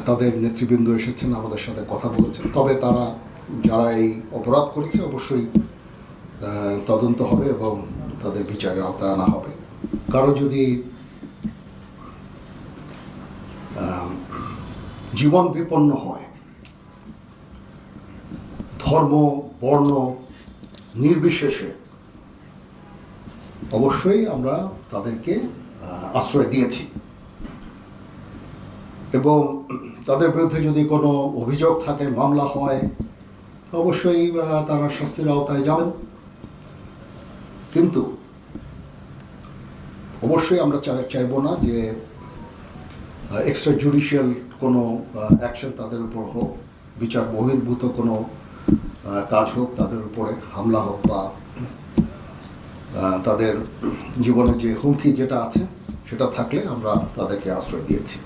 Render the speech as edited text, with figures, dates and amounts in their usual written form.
তাদের নেতৃবৃন্দ এসেছেন, আমাদের সাথে কথা বলেছেন। তবে তারা যারা এই অপরাধ করেছে অবশ্যই তদন্ত হবে এবং তাদের বিচারের আওতায় আনা হবে। কারো যদি জীবন বিপন্ন হয়, ধর্ম বর্ণ নির্বিশেষে, অবশ্যই আমরা তাদেরকে আশ্রয় দিয়েছি এবং তাদের বিরুদ্ধে যদি কোনো অভিযোগ থাকে, মামলা হয়, অবশ্যই তারা শাস্তির আওতায় যাবেন। কিন্তু অবশ্যই আমরা চাইব না যে এক্সট্রা জুডিশিয়াল কোনো অ্যাকশন তাদের উপর হোক, বিচার বহির্ভূত কোনো কাজ হোক, তাদের উপরে হামলা হোক বা তাদের জীবনে যে হুমকি যেটা আছে সেটা থাকলে আমরা তাদেরকে আশ্রয় দিয়েছি।